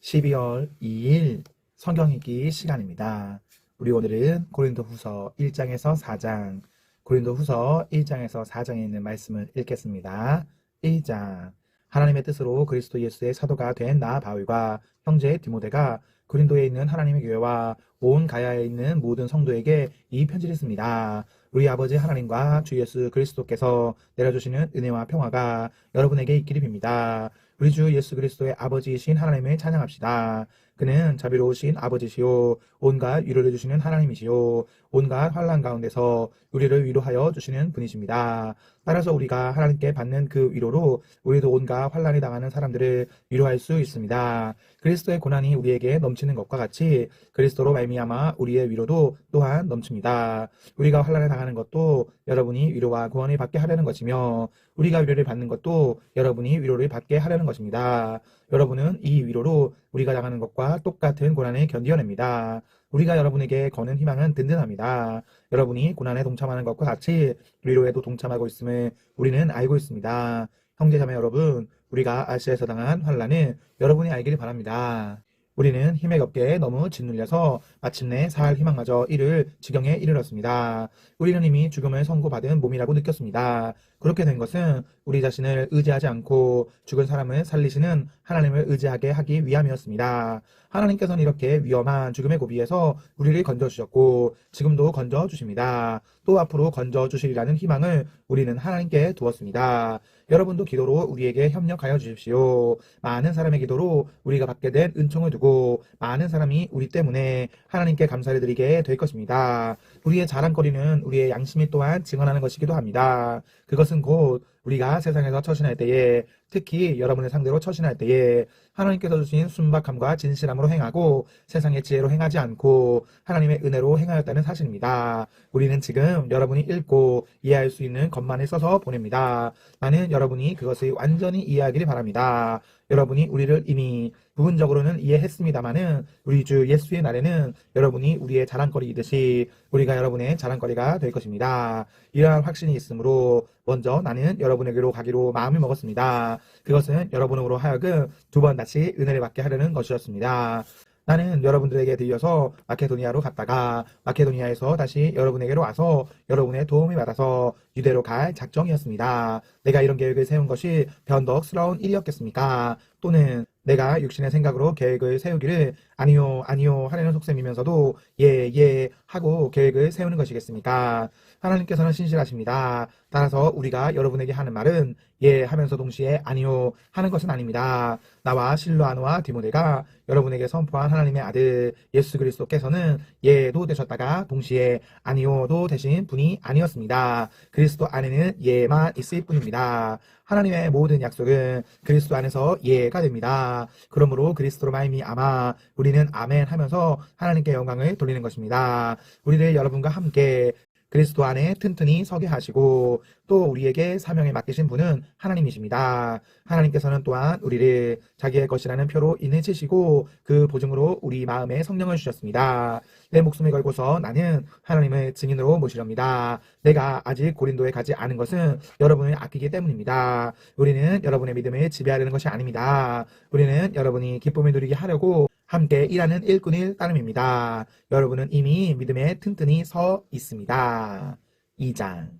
12월 2일 성경 읽기 시간입니다. 우리 오늘은 고린도후서 1장에서 4장, 고린도후서 1장에서 4장에 있는 말씀을 읽겠습니다. 1장. 하나님의 뜻으로 그리스도 예수의 사도가 된 나 바울과 형제 디모데가 고린도에 있는 하나님의 교회와 온 가야에 있는 모든 성도에게 이 편지를 씁니다. 우리 아버지 하나님과 주 예수 그리스도께서 내려주시는 은혜와 평화가 여러분에게 있기를 빕니다. 우리 주 예수 그리스도의 아버지이신 하나님을 찬양합시다. 그는 자비로우신 아버지시요 온갖 위로를 주시는 하나님이시요 온갖 환난 가운데서 우리를 위로하여 주시는 분이십니다. 따라서 우리가 하나님께 받는 그 위로로 우리도 온갖 환난에 당하는 사람들을 위로할 수 있습니다. 그리스도의 고난이 우리에게 넘치는 것과 같이 그리스도로 말미암아 우리의 위로도 또한 넘칩니다. 우리가 환난에 당하는 것도 여러분이 위로와 구원을 받게 하려는 것이며 우리가 위로를 받는 것도 여러분이 위로를 받게 하려는 것입니다. 여러분은 이 위로로 우리가 당하는 것과 똑같은 고난을 견디어냅니다. 우리가 여러분에게 거는 희망은 든든합니다. 여러분이 고난에 동참하는 것과 같이 위로에도 동참하고 있음을 우리는 알고 있습니다. 형제자매 여러분, 우리가 아시아에서 당한 환난을 여러분이 알기를 바랍니다. 우리는 힘에 겹게 너무 짓눌려서 마침내 살 희망마저 잃을 지경에 이르렀습니다. 우리는 이미 죽음을 선고받은 몸이라고 느꼈습니다. 그렇게 된 것은 우리 자신을 의지하지 않고 죽은 사람을 살리시는 하나님을 의지하게 하기 위함이었습니다. 하나님께서는 이렇게 위험한 죽음의 고비에서 우리를 건져주셨고 지금도 건져주십니다. 또 앞으로 건져주시리라는 희망을 우리는 하나님께 두었습니다. 여러분도 기도로 우리에게 협력하여 주십시오. 많은 사람의 기도로 우리가 받게 된 은총을 두고 많은 사람이 우리 때문에 하나님께 감사를 드리게 될 것입니다. 우리의 자랑거리는 우리의 양심이 또한 증언하는 것이기도 합니다. 그것은 곧 우리가 세상에서 처신할 때에, 특히 여러분을 상대로 처신할 때에 하나님께서 주신 순박함과 진실함으로 행하고 세상의 지혜로 행하지 않고 하나님의 은혜로 행하였다는 사실입니다. 우리는 지금 여러분이 읽고 이해할 수 있는 것만을 써서 보냅니다. 나는 여러분이 그것을 완전히 이해하기를 바랍니다. 여러분이 우리를 이미 부분적으로는 이해했습니다마는 우리 주 예수의 날에는 여러분이 우리의 자랑거리이듯이 우리가 여러분의 자랑거리가 될 것입니다. 이러한 확신이 있으므로 먼저 나는 여러분에게로 가기로 마음을 먹었습니다. 그것은 여러분으로 하여금 두 번 다시 은혜를 받게 하려는 것이었습니다. 나는 여러분들에게 들려서 마케도니아로 갔다가 마케도니아에서 다시 여러분에게로 와서 여러분의 도움을 받아서 유대로 갈 작정이었습니다. 내가 이런 계획을 세운 것이 변덕스러운 일이었겠습니까? 또는 내가 육신의 생각으로 계획을 세우기를 아니요 하려는 속셈이면서도 예 하고 계획을 세우는 것이겠습니까? 하나님께서는 신실하십니다. 따라서 우리가 여러분에게 하는 말은 예 하면서 동시에 아니요 하는 것은 아닙니다. 나와 실로아노와 디모데가 여러분에게 선포한 하나님의 아들 예수 그리스도께서는 예도 되셨다가 동시에 아니요도 되신 분이 아니었습니다. 그리스도 안에는 예만 있을 뿐입니다. 하나님의 모든 약속은 그리스도 안에서 예가 됩니다. 그러므로 그리스도로 말미암아 우리는 아멘 하면서 하나님께 영광을 돌리는 것입니다. 우리를 여러분과 함께 그리스도 안에 튼튼히 서게 하시고 또 우리에게 사명에 맡기신 분은 하나님이십니다. 하나님께서는 또한 우리를 자기의 것이라는 표로 인을 치시고 그 보증으로 우리 마음에 성령을 주셨습니다. 내 목숨을 걸고서 나는 하나님을 증인으로 모시렵니다. 내가 아직 고린도에 가지 않은 것은 여러분을 아끼기 때문입니다. 우리는 여러분의 믿음을 지배하려는 것이 아닙니다. 우리는 여러분이 기쁨을 누리게 하려고 함께 일하는 일꾼일 따름입니다. 여러분은 이미 믿음에 튼튼히 서 있습니다. 2장.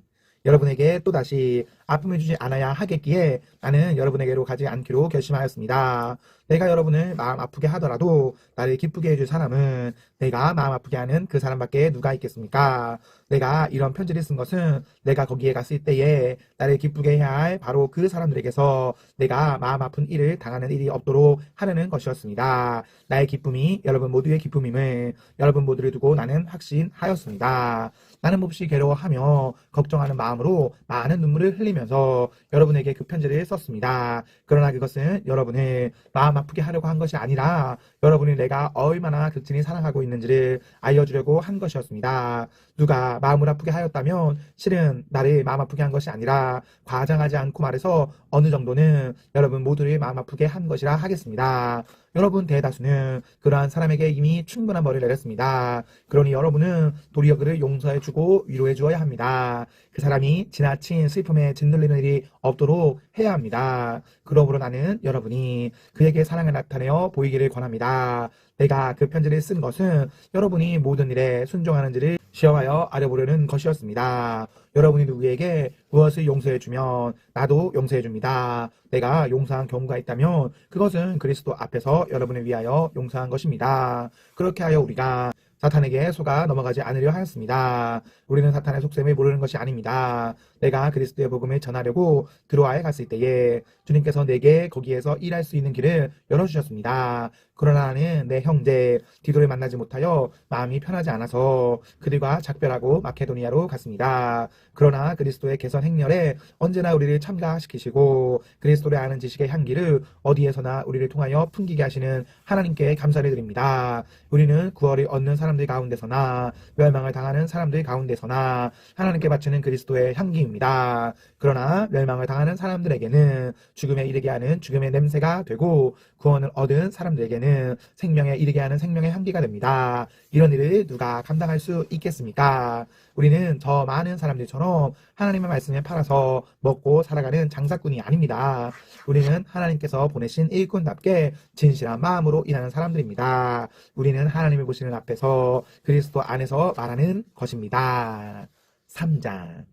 여러분에게 또다시 아픔을 주지 않아야 하겠기에 나는 여러분에게로 가지 않기로 결심하였습니다. 내가 여러분을 마음 아프게 하더라도 나를 기쁘게 해줄 사람은 내가 마음 아프게 하는 그 사람밖에 누가 있겠습니까? 내가 이런 편지를 쓴 것은 내가 거기에 갔을 때에 나를 기쁘게 해야 할 바로 그 사람들에게서 내가 마음 아픈 일을 당하는 일이 없도록 하려는 것이었습니다. 나의 기쁨이 여러분 모두의 기쁨임을 여러분 모두를 두고 나는 확신하였습니다. 나는 몹시 괴로워하며 걱정하는 마음으로 많은 눈물을 흘리면서 여러분에게 그 편지를 썼습니다. 그러나 그것은 여러분을 마음 아프게 하려고 한 것이 아니라 여러분이 내가 얼마나 극진히 사랑하고 있는지를 알려주려고 한 것이었습니다. 누가 마음을 아프게 하였다면 실은 나를 마음 아프게 한 것이 아니라 과장하지 않고 말해서 어느 정도는 여러분 모두를 마음 아프게 한 것이라 하겠습니다. 여러분 대다수는 그러한 사람에게 이미 충분한 벌을 내렸습니다. 그러니 여러분은 도리어 그를 용서해주고 위로해 주어야 합니다. 그 사람이 지나친 슬픔에 짓눌리는 일이 없도록 해야 합니다. 그러므로 나는 여러분이 그에게 사랑을 나타내어 보이기를 권합니다. 내가 그 편지를 쓴 것은 여러분이 모든 일에 순종하는지를 시험하여 알아보려는 것이었습니다. 여러분이 누구에게 무엇을 용서해주면 나도 용서해줍니다. 내가 용서한 경우가 있다면 그것은 그리스도 앞에서 여러분을 위하여 용서한 것입니다. 그렇게 하여 우리가 사탄에게 속아 넘어가지 않으려 하였습니다. 우리는 사탄의 속셈을 모르는 것이 아닙니다. 내가 그리스도의 복음을 전하려고 드로아에 갔을 때에 주님께서 내게 거기에서 일할 수 있는 길을 열어주셨습니다. 그러나 나는 내 형제 디도를 만나지 못하여 마음이 편하지 않아서 그들과 작별하고 마케도니아로 갔습니다. 그러나 그리스도의 개선 행렬에 언제나 우리를 참가시키시고 그리스도를 아는 지식의 향기를 어디에서나 우리를 통하여 풍기게 하시는 하나님께 감사를 드립니다. 우리는 구원을 얻는 사람들 가운데서나 멸망을 당하는 사람들 가운데서나 하나님께 바치는 그리스도의 향기입니다. 그러나 멸망을 당하는 사람들에게는 죽음에 이르게 하는 죽음의 냄새가 되고 구원을 얻은 사람들에게는 생명에 이르게 하는 생명의 향기가 됩니다. 이런 일을 누가 감당할 수 있겠습니까? 우리는 저 많은 사람들처럼 하나님의 말씀에 팔아서 먹고 살아가는 장사꾼이 아닙니다. 우리는 하나님께서 보내신 일꾼답게 진실한 마음으로 일하는 사람들입니다. 우리는 하나님을 보시는 앞에서 그리스도 안에서 말하는 것입니다. 3장.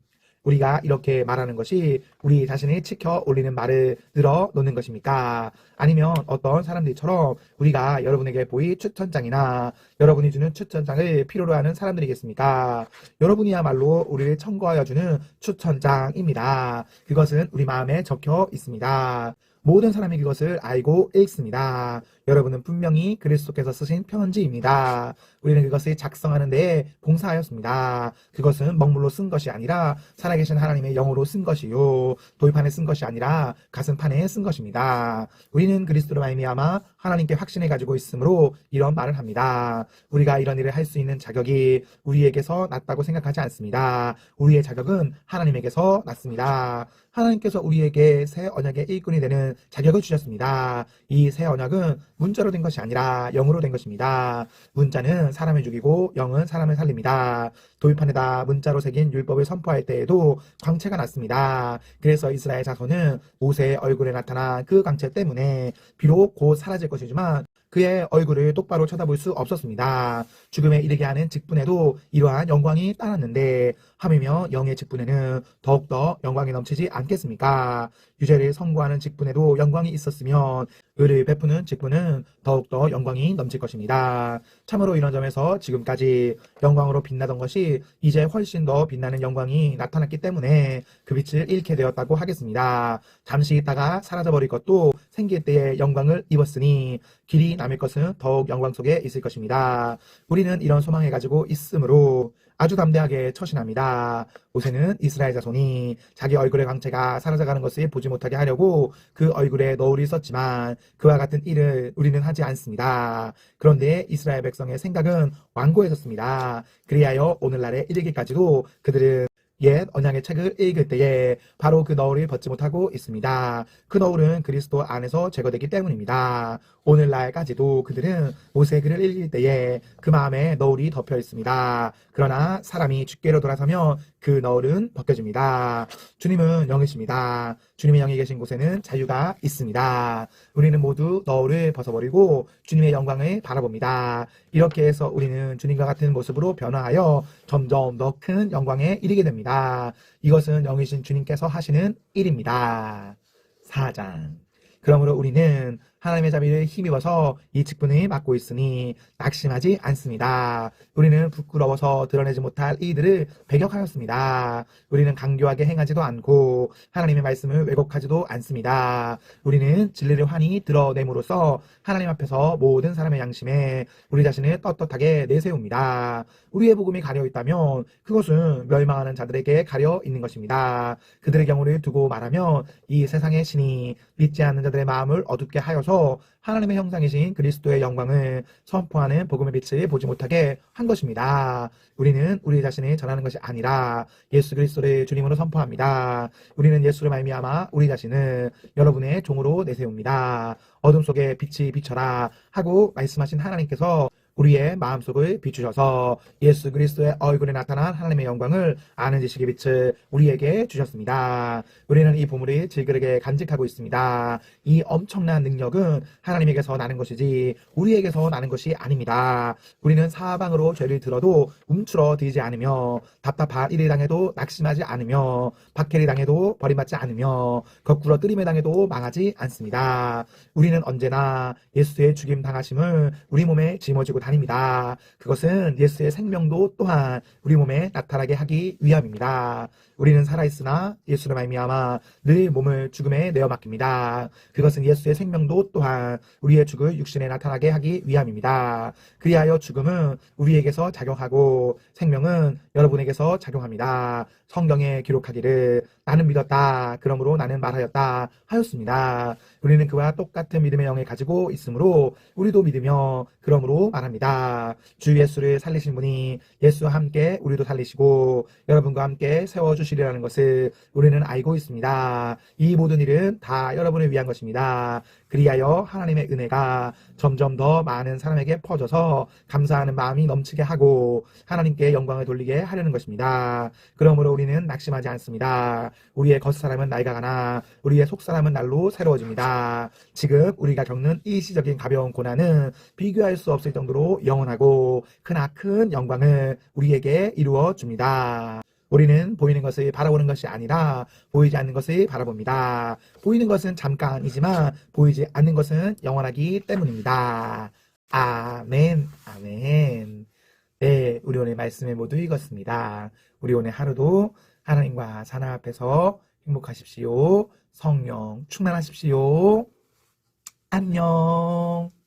우리가 이렇게 말하는 것이 우리 자신을 지켜 올리는 말을 늘어 놓는 것입니까? 아니면 어떤 사람들처럼 우리가 여러분에게 보일 추천장이나 여러분이 주는 추천장을 필요로 하는 사람들이겠습니까? 여러분이야말로 우리를 청구하여 주는 추천장입니다. 그것은 우리 마음에 적혀 있습니다. 모든 사람이 그것을 알고 읽습니다. 여러분은 분명히 그리스도께서 쓰신 편지입니다. 우리는 그것을 작성하는 데에 봉사하였습니다. 그것은 먹물로 쓴 것이 아니라 살아계신 하나님의 영으로 쓴 것이요 돌판에 쓴 것이 아니라 가슴판에 쓴 것입니다. 우리는 그리스도로 말미암아 하나님께 확신을 가지고 있으므로 이런 말을 합니다. 우리가 이런 일을 할 수 있는 자격이 우리에게서 났다고 생각하지 않습니다. 우리의 자격은 하나님에게서 났습니다. 하나님께서 우리에게 새 언약의 일꾼이 되는 자격을 주셨습니다. 이 새 언약은 문자로 된 것이 아니라 영으로 된 것입니다. 문자는 사람을 죽이고 영은 사람을 살립니다. 돌판에다 문자로 새긴 율법을 선포할 때에도 광채가 났습니다. 그래서 이스라엘 자손은 모세의 얼굴에 나타난 그 광채 때문에 비록 곧 사라질 것이지만 그의 얼굴을 똑바로 쳐다볼 수 없었습니다. 죽음에 이르게 하는 직분에도 이러한 영광이 따랐는데 하물며 영의 직분에는 더욱더 영광이 넘치지 않겠습니까? 유죄를 선고하는 직분에도 영광이 있었으면 의를 베푸는 직분은 더욱더 영광이 넘칠 것입니다. 참으로 이런 점에서 지금까지 영광으로 빛나던 것이 이제 훨씬 더 빛나는 영광이 나타났기 때문에 그 빛을 잃게 되었다고 하겠습니다. 잠시 있다가 사라져버릴 것도 생길 때에 영광을 입었으니 길이 남을 것은 더욱 영광 속에 있을 것입니다. 우리는 이런 소망을 가지고 있으므로 아주 담대하게 처신합니다. 모세는 이스라엘 자손이 자기 얼굴의 광채가 사라져가는 것을 보지 못하게 하려고 그 얼굴에 너울이 썼지만 그와 같은 일을 우리는 하지 않습니다. 그런데 이스라엘 백성의 생각은 완고해졌습니다. 그리하여 오늘날에 이르기까지도 그들은 옛 언약의 책을 읽을 때에 바로 그 너울을 벗지 못하고 있습니다. 그 너울은 그리스도 안에서 제거되기 때문입니다. 오늘날까지도 그들은 모세의 글을 읽을 때에 그 마음에 너울이 덮여 있습니다. 그러나 사람이 주께로 돌아서면 그 너울은 벗겨집니다. 주님은 영이십니다. 주님의 영이 계신 곳에는 자유가 있습니다. 우리는 모두 너울을 벗어버리고 주님의 영광을 바라봅니다. 이렇게 해서 우리는 주님과 같은 모습으로 변화하여 점점 더 큰 영광에 이르게 됩니다. 이것은 영이신 주님께서 하시는 일입니다. 4장. 그러므로 우리는 하나님의 자비를 힘입어서 이 직분을 맡고 있으니 낙심하지 않습니다. 우리는 부끄러워서 드러내지 못할 이들을 배격하였습니다. 우리는 강교하게 행하지도 않고 하나님의 말씀을 왜곡하지도 않습니다. 우리는 진리를 환히 드러냄으로써 하나님 앞에서 모든 사람의 양심에 우리 자신을 떳떳하게 내세웁니다. 우리의 복음이 가려 있다면 그것은 멸망하는 자들에게 가려 있는 것입니다. 그들의 경우를 두고 말하면 이 세상의 신이 믿지 않는 자들의 마음을 어둡게 하여서 통해서 하나님의 형상이신 그리스도의 영광을 선포하는 복음의 빛을 보지 못하게 한 것입니다. 우리는 우리 자신을 전하는 것이 아니라 예수 그리스도를 주님으로 선포합니다. 우리는 예수를 말미암아 우리 자신을 여러분의 종으로 내세웁니다. 어둠 속에 빛이 비춰라 하고 말씀하신 하나님께서 우리의 마음속을 비추셔서 예수 그리스도의 얼굴에 나타난 하나님의 영광을 아는 지식의 빛을 우리에게 주셨습니다. 우리는 이 보물을 질그릇에 간직하고 있습니다. 이 엄청난 능력은 하나님에게서 나는 것이지 우리에게서 나는 것이 아닙니다. 우리는 사방으로 죄를 들어도 움츠러들지 않으며 답답한 일을 당해도 낙심하지 않으며 박해를 당해도 버림받지 않으며 거꾸로 뜨림을 당해도 망하지 않습니다. 우리는 언제나 예수의 죽임 당하심을 우리 몸에 짊어지고 다닙니다. 그것은 예수의 생명도 또한 우리 몸에 나타나게 하기 위함입니다. 우리는 살아있으나 예수를 말미암아 늘 몸을 죽음에 내어 맡깁니다. 그것은 예수의 생명도 또한 우리의 죽을 육신에 나타나게 하기 위함입니다. 그리하여 죽음은 우리에게서 작용하고 생명은 여러분에게서 작용합니다. 성경에 기록하기를 나는 믿었다 그러므로 나는 말하였다 하였습니다. 우리는 그와 똑같은 믿음의 영을 가지고 있으므로 우리도 믿으며 그러므로 말합니다. 주 예수를 살리신 분이 예수와 함께 우리도 살리시고 여러분과 함께 세워주시리라는 것을 우리는 알고 있습니다. 이 모든 일은 다 여러분을 위한 것입니다. 그리하여 하나님의 은혜가 점점 더 많은 사람에게 퍼져서 감사하는 마음이 넘치게 하고 하나님께 영광을 돌리게 하려는 것입니다. 그러므로 우리는 낙심하지 않습니다. 우리의 겉사람은 낡아가나 우리의 속사람은 날로 새로워집니다. 지금 우리가 겪는 일시적인 가벼운 고난은 비교할 수 없을 정도로 영원하고 크나큰 영광을 우리에게 이루어 줍니다. 우리는 보이는 것을 바라보는 것이 아니라 보이지 않는 것을 바라봅니다. 보이는 것은 잠깐이지만 보이지 않는 것은 영원하기 때문입니다. 아멘, 아멘. 네, 우리 오늘 말씀을 모두 읽었습니다. 우리 오늘 하루도 하나님과 하나님 앞에서 행복하십시오. 성령 충만하십시오. 안녕.